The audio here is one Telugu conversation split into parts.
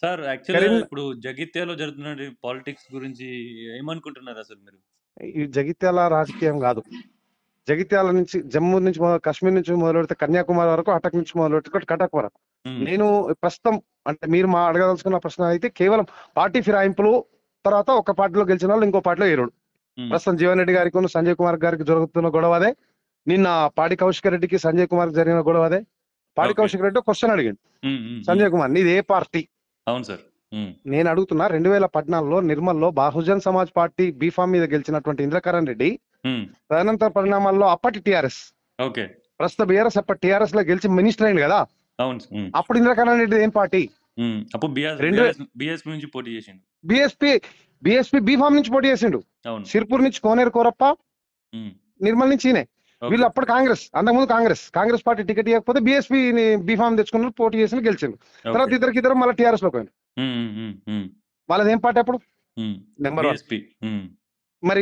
సార్ యాక్చువల్‌గా కరీం ఇప్పుడు జగిత్యాలలో జరుగుతున్న పాలిటిక్స్ గురించి ఏమనుకుంటున్నారు అసలు మీరు? ఈ జగిత్యాల రాజకీయం కాదు. జగిత్యాల నుంచి జమ్మూ నుంచి కాశ్మీర్ నుంచి మొదలు పెడితే కన్యాకుమారి వరకు, అటక్ నుంచి మొదలు పెడితే కటక్ వరకు. హ్మ్. నేను ప్రస్తుతం అంటే మీరు మా అడగదలుచుకున్న ప్రశ్న అయితే కేవలం పార్టీ ఫిరాయింపులు, తర్వాత ఒక పార్టీలో గెలిచిన వాళ్ళు ఇంకో పార్టీలో ఏరుడు. హ్మ్. ప్రస్తుతం జీవన్ రెడ్డి గారికి సంజయ్ కుమార్ గారికి జరుగుతున్న గొడవ అదే. నిన్న పాడి కౌశిక్ రెడ్డికి సంజయ్ కుమార్ జరిగిన గొడవ అదే. పాడి ఓకే. కౌశిక్ రెడ్డి క్వశ్చన్ అడిగిండు హ్మ్. సంజయ్ కుమార్, నీది ఏ పార్టీ? అవును సార్. నేను అడుగుతున్నా, 2014లో నిర్మల్లో బహుజన్ సమాజ్ పార్టీ బీఫామ్ మీద గెలిచినటువంటి ఇంద్రకరణ్ రెడ్డి తదనంతర పరిణామాల్లో అప్పటి టిఆర్ఎస్, ఓకే. ప్రస్తుత బీఆర్ఎస్, అప్పటి టిఆర్ఎస్ లో గెలిచి మినిస్టర్ అయింది కదా. అవును. అప్పుడు ఇంద్రకరణ్ రెడ్డి ఏం పార్టీ? అప్పుడు రెండు బీఎస్పీ నుంచి పోటీ చేసిండు. బిఎస్పీ బీఫామ్ నుంచి పోటీ చేసిండు. సిర్పూర్ నుంచి కోనేరు కోరప్ప, నిర్మల్ నుంచి ఈయనే. వీళ్ళు అప్పుడు కాంగ్రెస్, అంతకుముందు కాంగ్రెస్ పార్టీ టికెట్ ఇవ్వకపోతే బీఎస్పీ బీఫామ్ తెచ్చుకున్నారు, పోటీ చేసి గెలిచిండు. తర్వాత ఇద్దరు మళ్ళీ టిఆర్ఎస్ లో పోయింది. వాళ్ళది ఏం పార్టీ అప్పుడు? నెంబర్ 1. మరి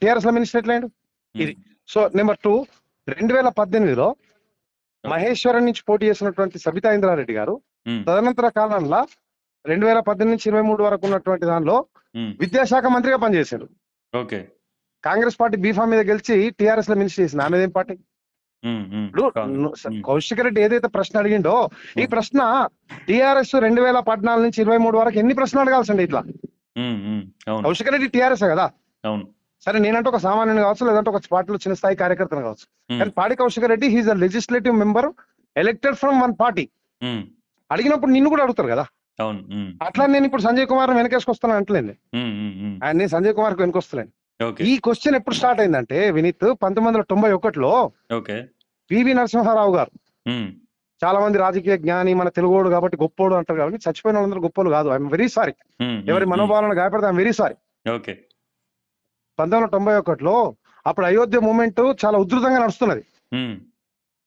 టిఆర్ఎస్ లో మినిస్టర్ ఎట్లా అయ్యిండు? ఇది. సో నెంబర్ 2, 2018లో మహేశ్వరం నుంచి పోటీ చేసినటువంటి సబితా ఇంద్రారెడ్డి గారు తదనంతర కాలంలో 2018 నుంచి 23 వరకు ఉన్నటువంటి దానిలో విద్యాశాఖ మంత్రిగా పనిచేశారు. ఓకే. కాంగ్రెస్ పార్టీ బీఫామ్ మీద గెలిచి టిఆర్ఎస్ లో మినిస్టర్ చేసింది. ఆమె ఏం పార్టీ? కౌశిక్ రెడ్డి ఏదైతే ప్రశ్న అడిగిండో, ఈ ప్రశ్న టిఆర్ఎస్ 2014 నుంచి 23 వరకు ఎన్ని ప్రశ్నలు అడగాల్సిండే ఇట్లా. కౌశిక్ రెడ్డి టిఆర్ఎస్ కదా. సరే, నేనంటే ఒక సామాన్యుని కావచ్చు, లేదంటే ఒక పార్టీలో చిన్న స్థాయి కార్యకర్తను కావచ్చు, కానీ Padi Kaushik Reddy he's a legislative member elected from one party. అడిగినప్పుడు నిన్ను కూడా అడుగుతారు కదా. అట్లా నేను ఇప్పుడు సంజయ్ కుమార్ వెనకేసుకొస్తాను అంటలేదు. ఆయన నేను సంజయ్ కుమార్ కు వెనకొస్తలేను. ఈ క్వశ్చన్ ఎప్పుడు స్టార్ట్ అయిందంటే వినీత్, 1991లో పివి నరసింహారావు గారు, చాలా మంది రాజకీయ జ్ఞాని, మన తెలుగోడు కాబట్టి గొప్పోడు అంటారు కాబట్టి, చచ్చిపోయిన వాళ్ళందరూ గొప్పలు కాదు. I'm very sorry. ఎవరి మనోభావాలను గాయపడితే ఐఎమ్ వెరీ సారీ. 1991లో అప్పుడు అయోధ్య మూమెంట్ చాలా ఉధృతంగా నడుస్తున్నది.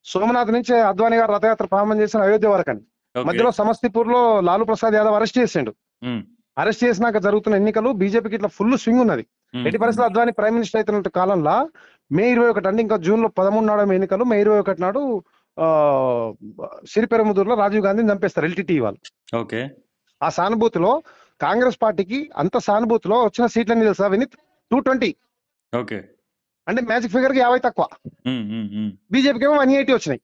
సోమనాథ్ నుంచి అద్వానీ గారు రథయాత్ర ప్రారంభం చేసిన అయోధ్య వరకు అని. మధ్యలో సమస్తీపూర్ లో లాలూ ప్రసాద్ యాదవ్ అరెస్ట్ చేసిండు. అరెస్ట్ చేసినాక జరుగుతున్న ఎన్నికలు బీజేపీకి ఇట్లా ఫుల్ స్వింగ్ ఉన్నది. ఎట్టి పరిస్థితుల్లో అద్వానీ ప్రైమ్ మినిస్టర్ అవుతున్న కాలంలో మే 21 అంటే ఇంకా జూన్ లో 13 నాడు ఎన్నికలు, మే 21 నాడు సిరిపెరముదూరులో రాజీవ్ గాంధీని చంపేస్తారు ఎల్టీటీ వాళ్ళు. ఆ సానుభూతిలో కాంగ్రెస్ పార్టీకి అంత సానుభూతిలో వచ్చిన సీట్లని తెలుసా వినీత్? 220. అంటే మ్యాజిక్ ఫిగర్ కి 50 తక్కువ. బీజేపీకి ఏమో 180 వచ్చినాయి.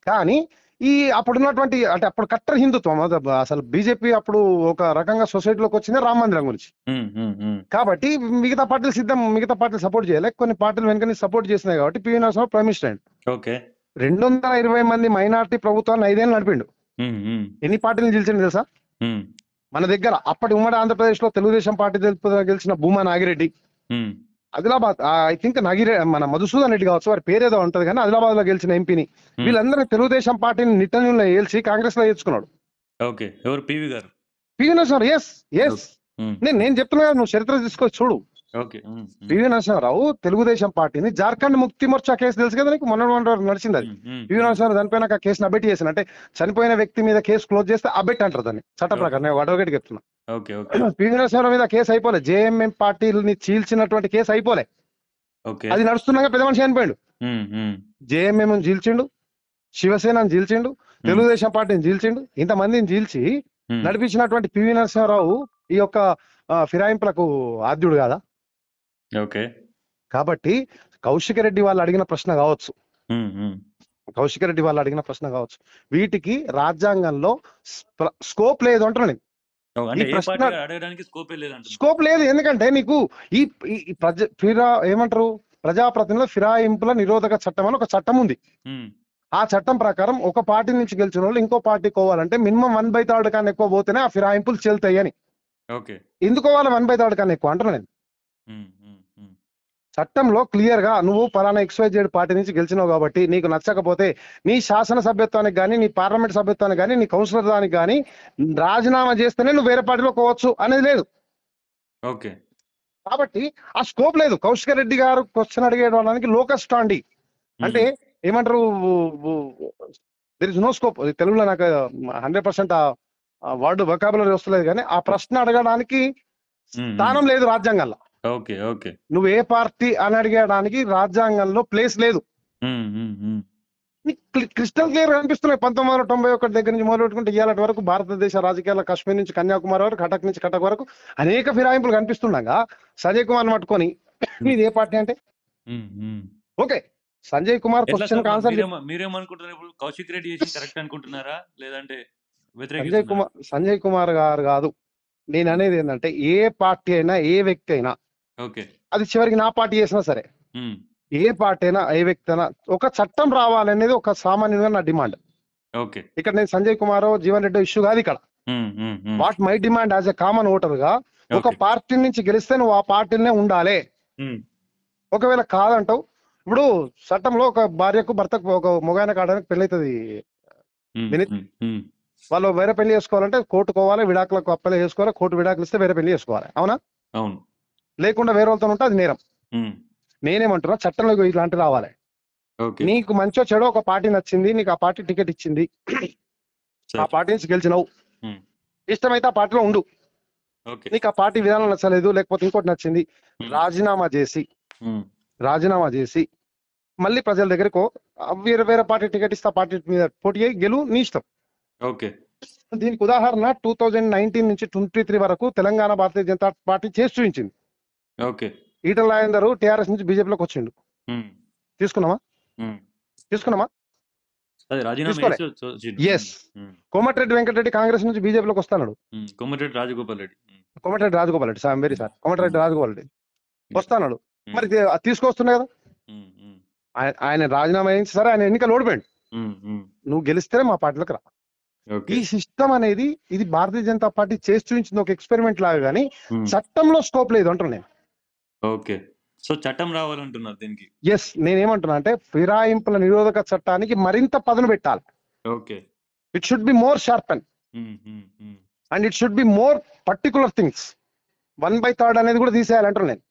కానీ ఈ అప్పుడున్నటువంటి అంటే అప్పుడు కట్టర్ హిందుత్వం, అసలు బీజేపీ అప్పుడు ఒక రకంగా సొసైటీలోకి వచ్చింది రామ మందిరం గురించి. కాబట్టి మిగతా పార్టీలు సపోర్ట్ చేయలే, కొన్ని పార్టీలు వెనుక సపోర్ట్ చేసినాయి కాబట్టి పివి నరసింహారావు ప్రైమ్ మినిస్టర్ అయ్యిండు. 220 మంది మైనార్టీ ప్రభుత్వాన్ని 5 ఏళ్ళు నడిపిండు. ఎన్ని పార్టీలు గెలిచిండు తెలుసా? మన దగ్గర అప్పటి ఉమ్మడి ఆంధ్రప్రదేశ్ లో తెలుగుదేశం పార్టీ గెలిచిన భూమా నాగిరెడ్డి, ఆదిలాబాద్ ఐ థింక్ మన మధుసూదన్ రెడ్డి కావచ్చు, వారి పేరేదో ఉంటది కానీ ఆదిలాబాద్ లో గెలిచిన ఎంపీని, వీళ్ళందరూ తెలుగుదేశం పార్టీని నిట్టంలో ఏల్చి కాంగ్రెస్ లో చేర్చుకున్నాడు. పివి నరసింహారావు. నేను చెప్తున్నా, నువ్వు చరిత్ర తీసుకొచ్చి చూడు. పివి నరసింహారావు తెలుగుదేశం పార్టీని, జార్ఖండ్ ముక్తి మోర్చా కేసు తెలుసు కదా నీకు, మొన్న నడిచింది అది. పివి నరసింహారావు చనిపోయినాక ఆ కేసును అబెట్ చేసిన, అంటే చనిపోయిన వ్యక్తి మీద కేసు క్లోజ్ చేస్తే అబెట్ అంటారు దాన్ని చట్ట ప్రకారం. నేను అడ్వకేట్ చెప్తున్నా. పివి నరసింహారావు మీద కేసు అయిపోలే, జేఎంఎం పార్టీని చీల్చినటువంటి కేసు అయిపోలే, అది నడుస్తున్నాక పెద్ద మనిషి చనిపోయాడు. జేఎంఎం చీల్చిండు, శివసేనని చీల్చిండు, తెలుగుదేశం పార్టీని చీల్చిండు, ఇంతమందిని చీల్చి నడిపించినటువంటి పివి నరసింహారావు ఈ యొక్క ఫిరాయింపులకు ఆద్యుడు కాదా? కాబట్టి కౌశిక్ రెడ్డి వాళ్ళు అడిగిన ప్రశ్న కావచ్చు, వీటికి రాజ్యాంగంలో స్కోప్ లేదు అంటున్నాను. స్కోప్ లేదు, ఎందుకంటే నీకు ఈ ఏమంటారు, ప్రజాప్రతినిధుల ఫిరాయింపుల నిరోధక చట్టం అని ఒక చట్టం ఉంది. ఆ చట్టం ప్రకారం ఒక పార్టీ నుంచి గెలిచిన వాళ్ళు ఇంకో పార్టీకి పోవాలంటే మినిమం 1/3 కన్నా ఎక్కువ పోతేనే ఆ ఫిరాయింపులు చెల్తాయి అని. ఎందుకు పోవాలి 1/3 కన్నా ఎక్కువ అంటున్నా నేను. చట్టంలో క్లియర్ గా నువ్వు పలానా XYZ పార్టీ నుంచి గెలిచినావు కాబట్టి నీకు నచ్చకపోతే నీ శాసన సభ్యత్వానికి కానీ, నీ పార్లమెంట్ సభ్యత్వానికి కానీ, నీ కౌన్సిలర్ దానికి కానీ రాజీనామా చేస్తేనే నువ్వు వేరే పార్టీలో పోవచ్చు అనేది లేదు. కాబట్టి ఆ స్కోప్ లేదు. కౌశిక్ రెడ్డి గారు క్వశ్చన్ అడిగేయడానికి లోకస్ స్టాండి అంటే ఏమంటారు, దెర్ ఇస్ నో స్కోప్. తెలుగులో నాకు 100% వర్డ్ వొకాబులరీ వస్తలేదు, కానీ ఆ ప్రశ్న అడగడానికి స్థానం లేదు రాజ్యాంగంలో. నువ్వు ఏ పార్టీ అని అడిగడానికి రాజ్యాంగంలో ప్లేస్ లేదు. క్రిస్టల్ క్లియర్ కనిపిస్తున్నాయి. 1991 దగ్గర నుంచి మొదలు పెట్టుకుంటే ఇవాళ వరకు భారతదేశ రాజకీయాల కాశ్మీర్ నుంచి కన్యాకుమారి వరకు, కటక్ నుంచి కటక్ వరకు అనేక ఫిరాయింపులు కనిపిస్తుండగా సంజయ్ కుమార్ పట్టుకొని ఇది ఏ పార్టీ అంటే okay. Sanjay Kumar question answer మీరేమనుకుంటున్నారు? ఇప్పుడు కౌశిక్ రెడ్డి చేసి కరెక్ట్ అనుకుంటున్నారా లేదంటే సంజయ్ కుమార్ గారు కాదు. నేను అనేది ఏంటంటే ఏ పార్టీ అయినా ఏ వ్యక్తి అయినా అది చివరికి నా పార్టీ చేసినా సరే ఏ పార్టీ అయినా ఏ వ్యక్తి అయినా ఒక చట్టం రావాలనేది ఒక సామాన్యంగా నా డిమాండ్. ఇక్కడ నేను సంజయ్ కుమార్ జీవన్ రెడ్డి ఇష్యూ కాదు ఇక్కడ. What my demand as a common voter గా ఒక పార్టీ నుంచి గెలిస్తే నువ్వు ఆ పార్టీనే ఉండాలి. ఒకవేళ కాదంటావు, ఇప్పుడు చట్టంలో ఒక భార్యకు భర్తకు ఒక మొగాయన కావడానికి పెళ్లి అవుతుంది వినీత్. వాళ్ళు వేరే పెళ్లి చేసుకోవాలంటే కోర్టు పోవాలి, విడాకులకు అప్పలే చేసుకోవాలి, కోర్టు విడాకులు ఇస్తే వేరే పెళ్లి చేసుకోవాలి. అవునా? అవును. లేకుండా వేరే వాళ్ళతో ఉంటే అది నేరం. నేనేమంటున్నా చట్టంలో ఇట్లాంటి రావాలి. నీకు మంచో చెడో ఒక పార్టీ నచ్చింది, నీకు ఆ పార్టీ టికెట్ ఇచ్చింది, ఆ పార్టీ నుంచి గెలిచినావు, ఇష్టమైతే ఆ పార్టీలో ఉండు. నీకు ఆ పార్టీ విధానం నచ్చలేదు లేకపోతే ఇంకోటి నచ్చింది, రాజీనామా చేసి మళ్ళీ ప్రజల దగ్గరకు వేరే వేరే పార్టీ టికెట్ ఇస్తే ఆ పార్టీ మీద పోటీ అయ్యి గెలువు, నీ ఇష్టం. దీనికి ఉదాహరణ 2019 నుంచి 23 వరకు తెలంగాణ భారతీయ జనతా పార్టీ చేసి చూపించింది. ఈటల రాజేందర్ టిఆర్ఎస్ నుంచి బీజేపీలోకి వచ్చిండు. తీసుకున్నామా? ఎస్. కోమటిరెడ్డి వెంకటరెడ్డి కాంగ్రెస్ నుంచి బీజేపీలోకి వస్తాడు. కోమటిరెడ్డి రాజగోపాల్ రెడ్డి వెరీ సార్, కోమటిరెడ్డి రాజగోపాల్ రెడ్డి వస్తాడు. మరి తీసుకొస్తున్నాయి కదా. ఆయన రాజీనామా అయింది సరే, ఆయన ఎన్నికలు ఓడిపోయాడు. నువ్వు గెలిస్తేనే మా పార్టీలోకి రా. ఈ సిస్టమ్ అనేది ఇది భారతీయ జనతా పార్టీ చేసి చూపించింది ఒక ఎక్స్పెరిమెంట్ లాగా, కానీ చట్టంలో స్కోప్ లేదు అంటున్నా నేను. సో చట్టం రావాలంటున్నారు దీనికి. ఎస్, నేనేమంటున్నా అంటే ఫిరాయింపుల నిరోధక చట్టానికి మరింత పదును పెట్టాలి. It should be more sharpen and it should be more particular things. 1/3 అనేది కూడా తీసేయాలంటున్నా నేను.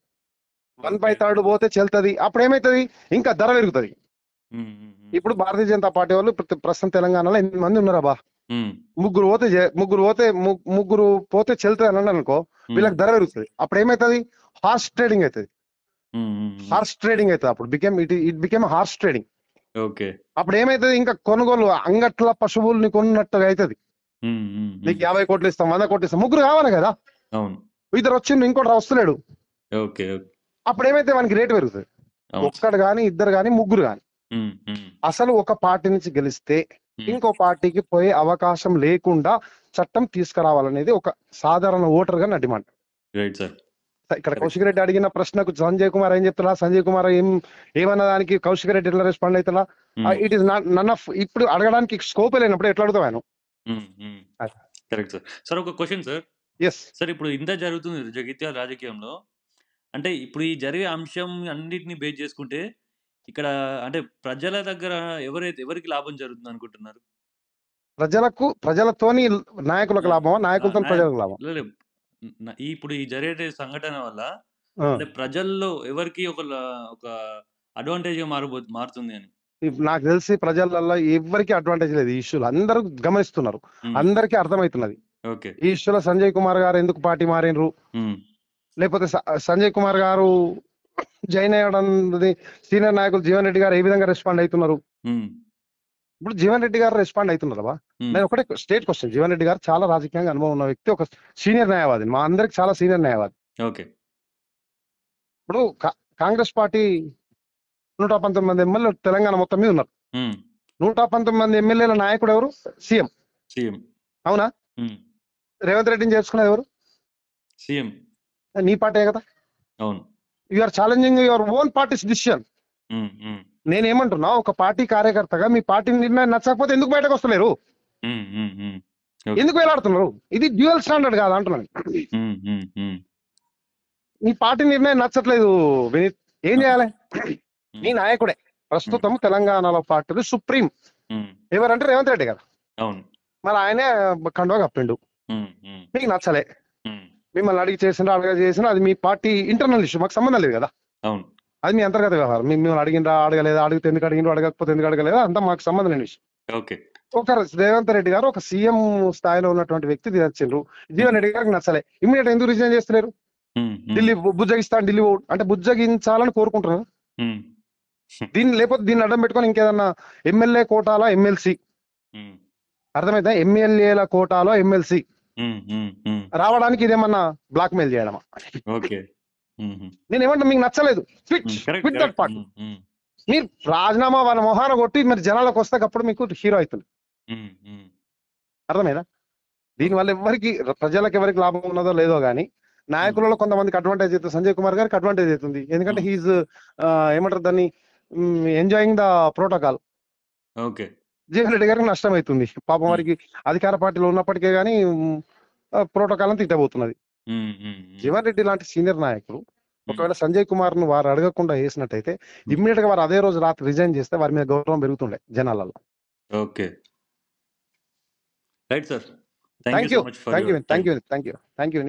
1/3 పోతే చెల్తుంది. అప్పుడు ఏమైతుంది, ఇంకా ధర పెరుగుతుంది. ఇప్పుడు భారతీయ జనతా పార్టీ వాళ్ళు ప్రస్తుతం తెలంగాణలో 8 మంది ఉన్నారా బా, ముగ్గురు పోతే చెల్తుంది అని అనుకో, వీళ్ళకి ధర పెరుగుతుంది. అప్పుడు ఏమైతుంది, హార్స్ ట్రేడింగ్ అవుతుంది. అప్పుడు ఇట్ బికేమ్ హార్స్ ట్రేడింగ్. అప్పుడు ఏమైతుంది, ఇంకా కొనుగోలు అంగట్ల పశువుల్ని కొన్నట్టుగా అవుతుంది. నీకు 50 కోట్లు ఇస్తాం, 100 కోట్లు ఇస్తాం, ముగ్గురు కావాలి కదా. ఇద్దరు వచ్చిండు, ఇంకోటి వస్తలేడు. అప్పుడు ఏమైతే మనకి రేటు పెరుగుతుంది. ఒక్కడు గాని, ఇద్దరు గాని, ముగ్గురు గాని. అసలు ఒక పార్టీ నుంచి గెలిస్తే ఇంకో పార్టీకి పోయే అవకాశం లేకుండా చట్టం తీసుకురావాలనేది ఒక సాధారణ ఓటర్ గా నా డిమాండ్. ఇక్కడ కౌశిక్ రెడ్డి అడిగిన ప్రశ్నకు సంజయ్ కుమార్ ఏం చెప్తున్నా, సంజయ్ కుమార్ ఏమన్నా దానికి కౌశిక్ రెడ్డి ఎట్లా రెస్పాండ్ అవుతున్నా, it is not none of. ఇప్పుడు అడగడానికి స్కోప్ లేనప్పుడు ఎట్లా అడుగుతావు ఆయన? Correct sir. సార్ ఒక క్వశ్చన్ సార్. ఎస్ సార్, ఇప్పుడు ఇంత జరుగుతుంది జగిత్యాల రాజకీయంలో, అంటే ఇప్పుడు ఈ జరిగే అంశం అన్నిటిని బేస్ చేసుకుంటే ఇక్కడ అంటే ప్రజల దగ్గర ఎవరికి లాభం జరుగుతుంది అనుకుంటున్నారు? ప్రజలతోని నాయకులకు లాభమా, నాయకులతో ప్రజలకు లాభం? ఇప్పుడు ఈ జరిగే సంఘటన వల్ల అంటే ప్రజల్లో ఎవరికి ఒక అడ్వాంటేజ్ మారుతుంది అని నాకు తెలిసి ప్రజలలో ఎవరికి అడ్వాంటేజ్ లేదు. ఈ ఇష్యూలు అందరూ గమనిస్తున్నారు, అందరికీ అర్థమవుతున్నది. ఈ ఇష్యూలో సంజయ్ కుమార్ గారు ఎందుకు పార్టీ మారినరు, లేకపోతే సంజయ్ కుమార్ గారు జాయిన్ అయ్యడం, సీనియర్ నాయకులు జీవన్ రెడ్డి గారు ఏ విధంగా రెస్పాండ్ అవుతున్నారు. ఇప్పుడు జీవన్ రెడ్డి గారు రెస్పాండ్ అవుతున్నారా? నేను ఒకటే స్టేట్ క్వశ్చన్. జీవన్ రెడ్డి గారు చాలా రాజకీయంగా అనుభవం ఉన్న వ్యక్తి, ఒక సీనియర్ న్యాయవాది, మా అందరికి చాలా సీనియర్ న్యాయవాది. ఇప్పుడు కాంగ్రెస్ పార్టీ 119 ఎమ్మెల్యేలు తెలంగాణ మొత్తం మీద ఉన్నారు. 119 ఎమ్మెల్యేల నాయకుడు ఎవరు? సీఎం. అవునా? రేవంత్ రెడ్డిని చేసుకున్నది ఎవరు? సీఎం. నీ పార్టీ కదా. అవును. You are challenging your own party's decision. నేనేమంటున్నా, ఒక పార్టీ కార్యకర్తగా మీ పార్టీ నిర్ణయం నచ్చకపోతే ఎందుకు బయటకు వస్తలేరు, ఎందుకు వేలాడుతున్నారు? ఇది డ్యూయల్ స్టాండర్డ్ కాదు అంటున్నాను. నీ పార్టీ నిర్ణయం నచ్చట్లేదు వినీత్, ఏం చేయాలి? నీ నాయకుడే ప్రస్తుతం తెలంగాణలో పార్టీలు సుప్రీం ఎవరంటే రేవంత్ రెడ్డి కదా. మరి ఆయనే కండువా కప్పిండు, మీకు నచ్చలే, మిమ్మల్ని అడిగి చేసినా అది మీ పార్టీ ఇంటర్నల్ ఇష్యూ, మాకు సంబంధం లేదు కదా. అది మీ అంతర్గత వ్యవహారం. మిమ్మల్ని అడిగినరా, అడగలేదా, అడిగితే ఎందుకు అడిగినరు, అడగకపోతే ఎందుకు అడగలేదా, అంతా మాకు సంబంధం లేని విషయం. ఒక రేవంత్ రెడ్డి గారు ఒక సీఎం స్థాయిలో ఉన్నటువంటి వ్యక్తి నచ్చిండ్రు, జీవన్ రెడ్డి గారికి నచ్చలే, ఇమ్మీడియట్ ఎందుకు రిజైన్ చేస్తలేరు? ఢిల్లీ బుజ్జగిస్తాను, ఢిల్లీ అంటే బుజ్జగించాలని కోరుకుంటున్నారు. దీన్ని లేకపోతే దీన్ని అడ్డం పెట్టుకొని ఇంకేదన్నా ఎమ్మెల్యే కోటాలో ఎమ్మెల్సీ, హ్మ్. అర్థమైతే ఎమ్మెల్యేల కోటాలో ఎమ్మెల్సీ రావడానికి ఇదేమన్నా బ్లాక్ మెయిల్ చేయడమా? ఓకే. నేను ఏమంటా, మీకు నచ్చలేదు స్విచ్ విత్ దట్ పార్టీ, మీరు రాజీనామా వాళ్ళ మొహాన కొట్టి మరి జనాలకు వస్తే అప్పుడు మీకు హీరో అవుతుంది. అర్థమైందా? దీనివల్ల ఎవరికి, ప్రజలకు ఎవరికి లాభం ఉన్నదో లేదో కానీ నాయకులలో కొంతమందికి అడ్వాంటేజ్ అవుతుంది. సంజయ్ కుమార్ గారికి అడ్వాంటేజ్ అవుతుంది, ఎందుకంటే హీఈస్ ఏమంటారు దాన్ని, enjoying the protocol. Okay. Jeevan Reddy గారికి నష్టం అవుతుంది పాపం, వారికి అధికార పార్టీలో ఉన్నప్పటికే గానీ ప్రోటోకాల్ అని తిట్టబోతున్నది. జీవన్ రెడ్డి లాంటి సీనియర్ నాయకులు ఒకవేళ సంజయ్ కుమార్ ను వారు అడగకుండా వేసినట్టయితే ఇమ్మీడియట్ గా వారు అదే రోజు రాత్రి రిజైన్ చేస్తే వారి మీద గౌరవం పెరుగుతుండే జనాలలో. Okay, right sir. Thank you.